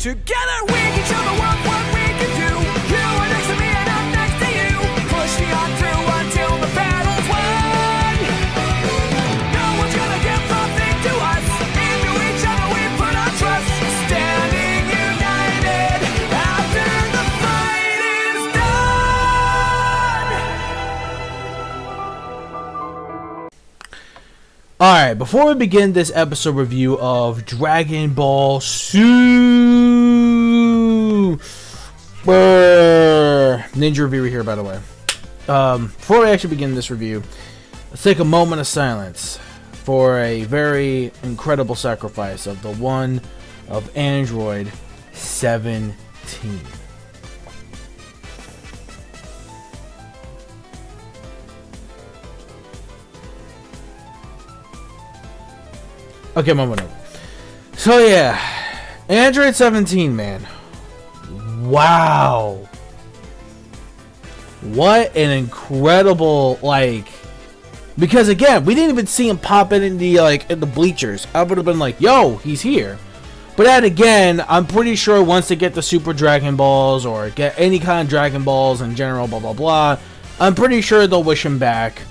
Together we can show the world what we can do. You are next to me and I'm next to you. Pushing on through until the battle's won. No one's gonna give nothing to us. Into each other we put our trust. Standing united after the fight is done. Alright, before we begin this episode review of Dragon Ball Ninja Reviewer here, by the way. Before we actually begin this review, let's take a moment of silence for a very incredible sacrifice of the one of Android 17. Okay, moment over. So yeah, Android 17, man. Wow. What an incredible, like, because again, we didn't even see him pop in the, like, in the bleachers. I would have been like, yo, he's here. But then again, I'm pretty sure once they get the Super Dragon Balls or get any kind of Dragon Balls in general, blah, blah, blah, I'm pretty sure they'll wish him back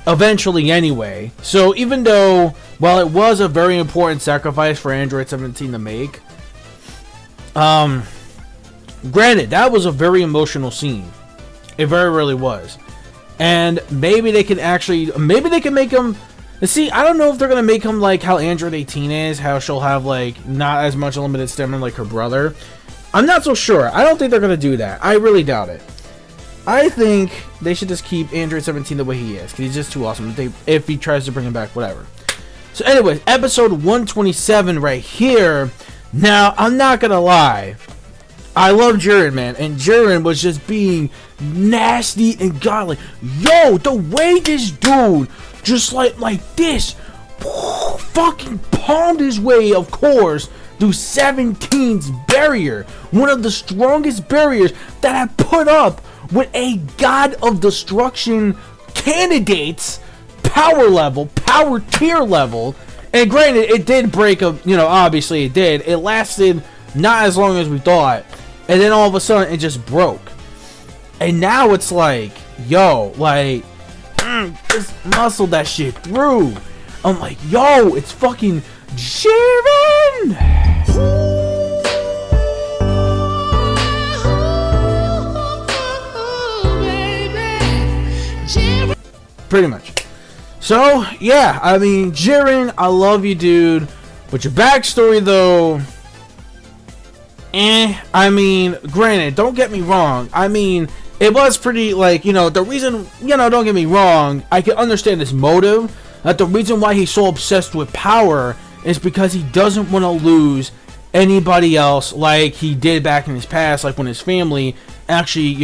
eventually anyway. So even though, while it was a very important sacrifice for Android 17 to make, granted, that was a very emotional scene. It very really was. And maybe they can actually, maybe they can make him, see, I don't know if they're going to make him like how Android 18 is, how she'll have like not as much limited stamina like her brother. I'm not so sure. I don't think they're going to do that. I really doubt it. I think they should just keep Android 17 the way he is, because he's just too awesome. If he tries to bring him back, whatever. So anyways, episode 127 right here. Now, I'm not going to lie. I love Jiren, man. And Jiren was just being nasty and godly. Yo, the way this dude just like this fucking palmed his way, of course, through 17's barrier. One of the strongest barriers that I put up with a God of Destruction candidate's power level, power tier level. And granted, it did break a, obviously it did. It lasted not as long as we thought. And then all of a sudden, it just broke. And now it's like, yo, like, just muscle that shit through. I'm like, yo, it's fucking Jiren! Pretty much. So, yeah, I mean, Jiren, I love you, dude. But your backstory, though, I mean, granted, don't get me wrong. I mean, it was pretty, like, the reason, don't get me wrong, I can understand his motive. That the reason why he's so obsessed with power is because he doesn't want to lose anybody else like he did back in his past, like when his family actually,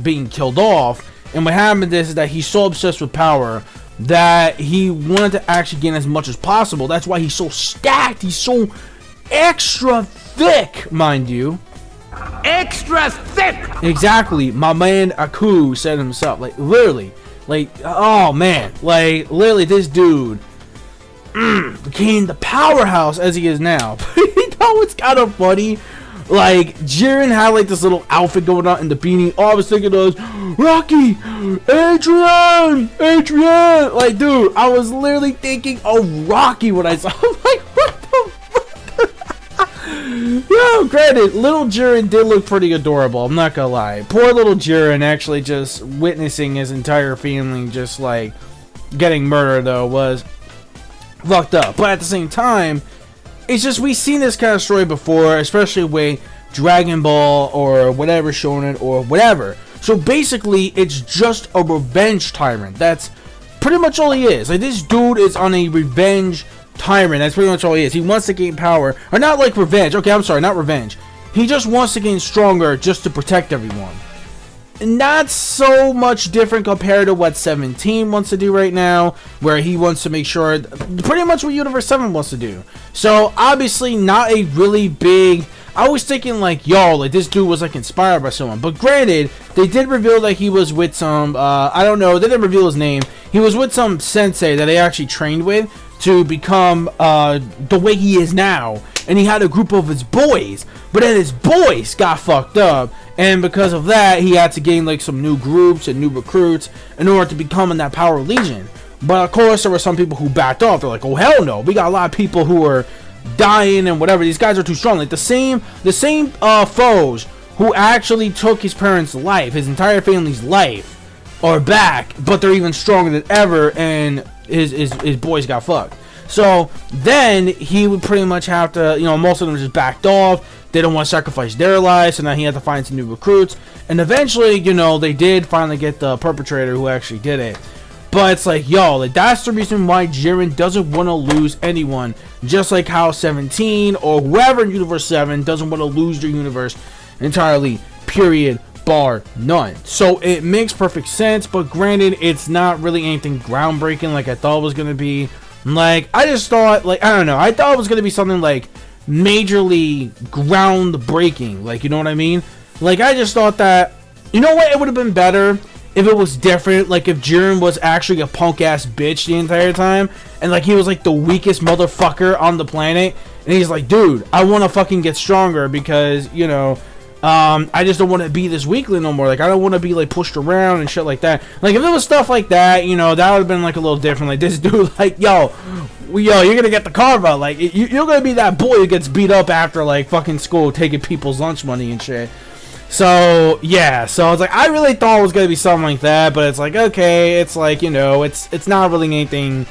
being killed off. And what happened is that he's so obsessed with power that he wanted to actually gain as much as possible. That's why he's so stacked. He's so extra thick, mind you. Extra thick! Exactly. My man Aku said himself. Like, literally. Like, oh man. Like, literally, this dude became the powerhouse as he is now. But you know what's kind of funny? Like, Jiren had like this little outfit going on in the beanie. All I was thinking was, Rocky! Adrian! Adrian! Like, dude, I was literally thinking of Rocky when I saw him. Like, what the fuck? Yo, granted, little Jiren did look pretty adorable. I'm not gonna lie. Poor little Jiren actually just witnessing his entire family just like getting murdered, though, was fucked up. But at the same time, it's just, we've seen this kind of story before, especially with Dragon Ball or whatever shonen or whatever. So basically, it's just a revenge tyrant. That's pretty much all he is. Like, this dude is on a revenge tyrant. That's pretty much all he is. He wants to gain power. Or not like revenge. Okay, I'm sorry, not revenge. He just wants to gain stronger just to protect everyone. Not so much different compared to what 17 wants to do right now, where he wants to make sure, pretty much what Universe 7 wants to do. So obviously not a really big, I was thinking like, yo, like this dude was like inspired by someone. But granted, they did reveal that he was with some, I don't know, they didn't reveal his name. He was with some sensei that they actually trained with to become the way he is now. And he had a group of his boys, but then his boys got fucked up, and because of that, he had to gain like some new groups and new recruits in order to become in that Power Legion. But of course, there were some people who backed off. They're like, oh hell no, we got a lot of people who are dying and whatever. These guys are too strong. Like the same foes who actually took his parents' life, his entire family's life, are back, but they're even stronger than ever, and his boys got fucked. So then he would pretty much have to, you know, most of them just backed off. They don't want to sacrifice their lives, so now he had to find some new recruits. And eventually, you know, they did finally get the perpetrator who actually did it. But it's like, yo, like that's the reason why Jiren doesn't want to lose anyone. Just like how 17 or whoever in Universe 7 doesn't want to lose their universe entirely. Period. Bar none. So it makes perfect sense, but granted, it's not really anything groundbreaking like I thought it was going to be. Like, I just thought, like, I don't know, I thought it was going to be something, like, majorly groundbreaking, like, you know what I mean? Like, I just thought that, you know what, it would have been better if it was different, like, if Jiren was actually a punk-ass bitch the entire time, and, like, he was, like, the weakest motherfucker on the planet, and he's like, dude, I want to fucking get stronger because, you know, I just don't want to be this weakling no more. Like, I don't want to be, like, pushed around and shit like that. Like, if it was stuff like that, you know, that would have been, like, a little different. Like, this dude, like, yo, you're gonna get the carve out. Like, you're gonna be that boy who gets beat up after, like, fucking school, taking people's lunch money and shit. So, yeah. So, I was like, I really thought it was gonna be something like that, but it's like, okay, it's like, you know, it's not really anything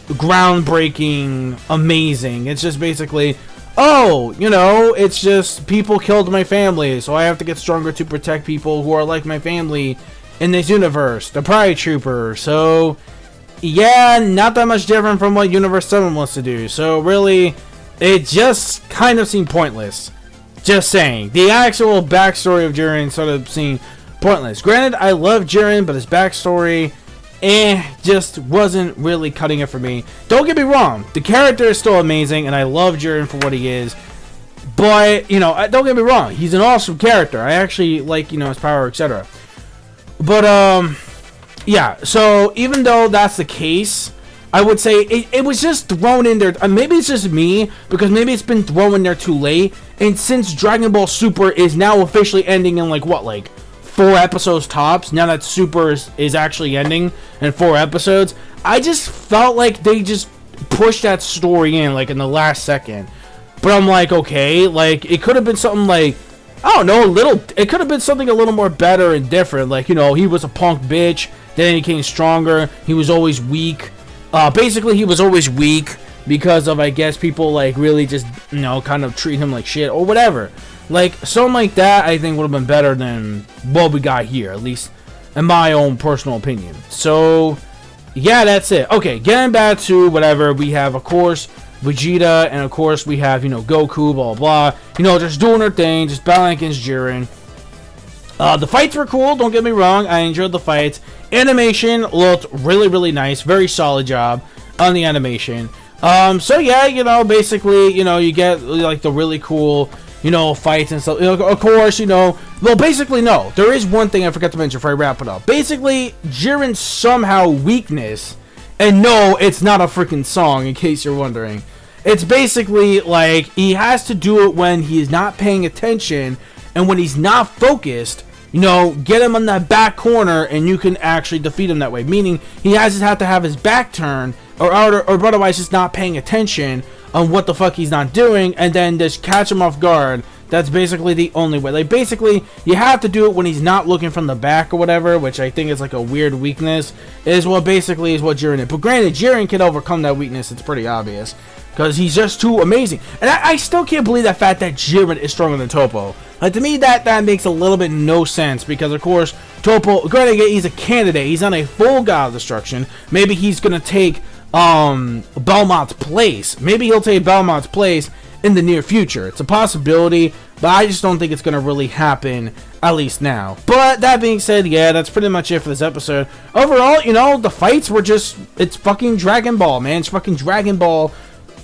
groundbreaking, amazing. It's just basically, oh, you know, it's just people killed my family, so I have to get stronger to protect people who are like my family in this universe. The Pride Trooper. So, yeah, not that much different from what Universe 7 wants to do. So, really, it just kind of seemed pointless. Just saying. The actual backstory of Jiren sort of seemed pointless. Granted, I love Jiren, but his backstory, just wasn't really cutting it for me. Don't get me wrong, the character is still amazing, and I love Jiren for what he is. But, you know, don't get me wrong, he's an awesome character. I actually like, you know, his power, etc. But, yeah, so even though that's the case, I would say it was just thrown in there. Maybe it's just me, because maybe it's been thrown in there too late. And since Dragon Ball Super is now officially ending in, like, what, like 4 episodes tops, now that Super is actually ending in 4 episodes, I just felt like they just pushed that story in, like, in the last second. But I'm like, okay, like, it could have been something like, I don't know, it could have been something a little more better and different. Like, you know, he was a punk bitch, then he became stronger, he was always weak. Basically, he was always weak because of, I guess, people, like, really just, you know, kind of treat him like shit or whatever. Like, something like that, I think, would have been better than what we got here, at least in my own personal opinion. So, yeah, that's it. Okay, getting back to whatever, we have, of course, Vegeta, and, of course, we have, you know, Goku, blah, blah, you know, just doing their thing, just battling against Jiren. The fights were cool, don't get me wrong, I enjoyed the fights. Animation looked really, really nice, very solid job on the animation. So, yeah, you know, basically, you know, you get, like, the really cool, you know, fights and stuff. You know, of course, you know, well, basically, no. There is one thing I forgot to mention before I wrap it up. Basically, Jiren's somehow weakness, and no, it's not a freaking song, in case you're wondering. It's basically, like, he has to do it when he is not paying attention, and when he's not focused, you know, get him on that back corner, and you can actually defeat him that way. Meaning, he has to have his back turned, or otherwise just not paying attention on what the fuck he's not doing, and then just catch him off guard. That's basically the only way. Like, basically, you have to do it when he's not looking from the back or whatever, which I think is like a weird weakness, is what basically is what Jiren is. But granted, Jiren can overcome that weakness, it's pretty obvious, because he's just too amazing. And I still can't believe that fact that Jiren is stronger than Toppo. Like, to me, that makes a little bit no sense, because, of course, Toppo, granted, he's a candidate, he's on a full God of Destruction. Maybe he's gonna take Belmont's place. Maybe he'll take Belmont's place in the near future. It's a possibility, but I just don't think it's gonna really happen, at least now. But that being said, yeah, that's pretty much it for this episode. Overall, you know, the fights were just, it's fucking Dragon Ball, man. It's fucking Dragon Ball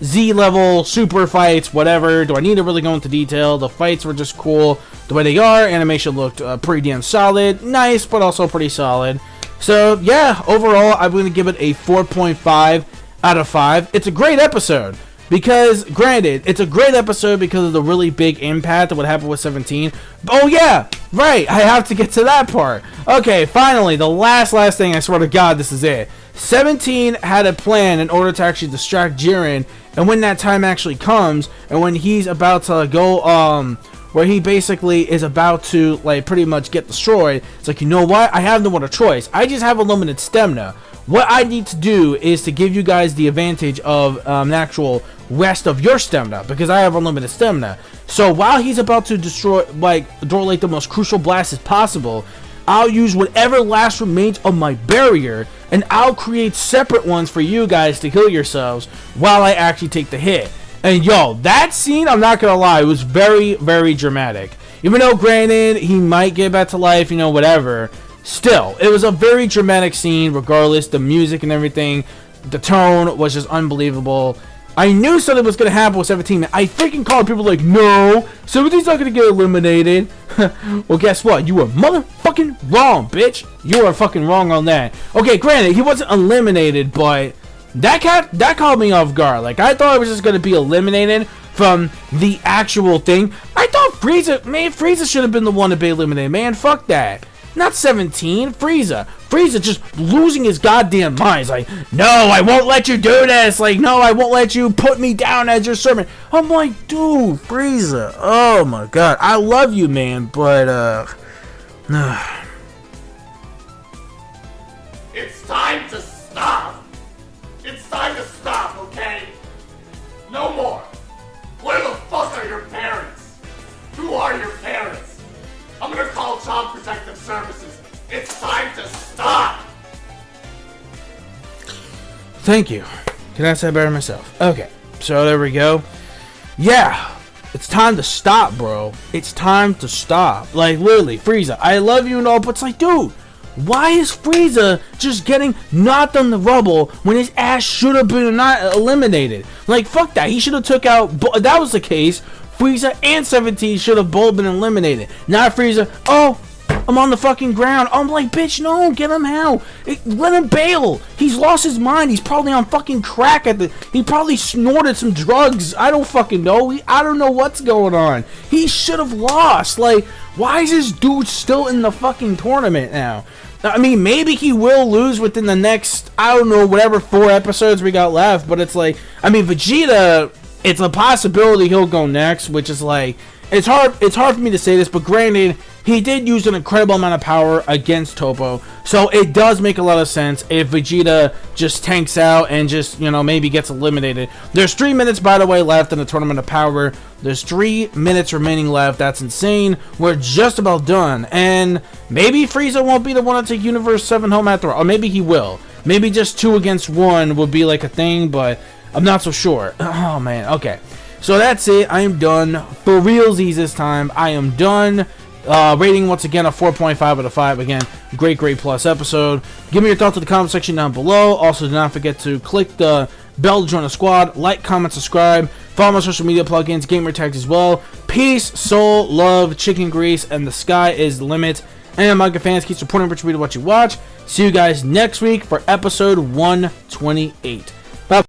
Z level super fights, whatever. Do I need to really go into detail? The fights were just cool the way they are. Animation looked pretty damn solid, nice, but also pretty solid. So, yeah, overall, I'm going to give it a 4.5 out of 5. It's a great episode. Because, granted, it's a great episode because of the really big impact of what happened with 17. Oh, yeah, right, I have to get to that part. Okay, finally, the last thing, I swear to God, this is it. 17 had a plan in order to actually distract Jiren, and when that time actually comes, and when he's about to go, where he basically is about to, like, pretty much get destroyed, it's like, you know what, I have no other choice. I just have a limited stamina. What I need to do is to give you guys the advantage of an actual rest of your stamina, because I have unlimited stamina. So while he's about to destroy, like the most crucial blast as possible, I'll use whatever last remains of my barrier, and I'll create separate ones for you guys to heal yourselves while I actually take the hit. And yo, that scene, I'm not gonna lie, it was very, very dramatic. Even though, granted, he might get back to life, you know, whatever. Still, it was a very dramatic scene, regardless. The music and everything, the tone was just unbelievable. I knew something was going to happen with 17. I freaking called people like, no, 17's not going to get eliminated. Well, guess what? You were motherfucking wrong, bitch. You were fucking wrong on that. Okay, granted, he wasn't eliminated, but that caught me off guard. Like, I thought it was just going to be eliminated from the actual thing. I thought Frieza should have been the one to be eliminated, man. Fuck that. Not 17, Frieza. Frieza just losing his goddamn mind. He's like, no, I won't let you do this. Like, no, I won't let you put me down as your servant. I'm like, dude, Frieza. Oh my god. I love you, man, but, It's time to stop. It's time to stop, okay? No more. Where the fuck are your parents? Who are your parents? I'm gonna call Child Protective Services. It's time to stop! thank you. Can I say better myself? Okay, so there we go. Yeah, it's time to stop, bro. It's time to stop. Like, literally, Frieza, I love you and all, but it's like, dude, why is Frieza just getting knocked on the rubble when his ass should have been not eliminated? Like, fuck that. He should have took out... If that was the case, Frieza and 17 should have both been eliminated. Not Frieza. Oh, I'm on the fucking ground. I'm like, bitch, no, get him out. Let him bail. He's lost his mind. He's probably on fucking crack he probably snorted some drugs. I don't fucking know. I don't know what's going on. He should have lost. Like, why is this dude still in the fucking tournament now? I mean, maybe he will lose within the next, I don't know, whatever 4 episodes we got left, but it's like, I mean, Vegeta, it's a possibility he'll go next, which is like, it's hard for me to say this, but granted, he did use an incredible amount of power against Toppo, so it does make a lot of sense if Vegeta just tanks out and just, you know, maybe gets eliminated. There's 3 minutes, by the way, left in the Tournament of Power. There's 3 minutes remaining left. That's insane. We're just about done, and maybe Frieza won't be the one to take Universe 7 home after all, or maybe he will. Maybe just 2 against 1 would be like a thing, but I'm not so sure. Oh, man. Okay. So that's it. I am done. For realsies this time. I am done. Rating, once again, a 4.5 out of 5. Again, great plus episode. Give me your thoughts in the comment section down below. Also, do not forget to click the bell to join the squad. Like, comment, subscribe. Follow my social media plugins, gamer tags as well. Peace, soul, love, chicken grease, and the sky is the limit. And manga fans, keep supporting Rich Reader what you watch. See you guys next week for episode 128.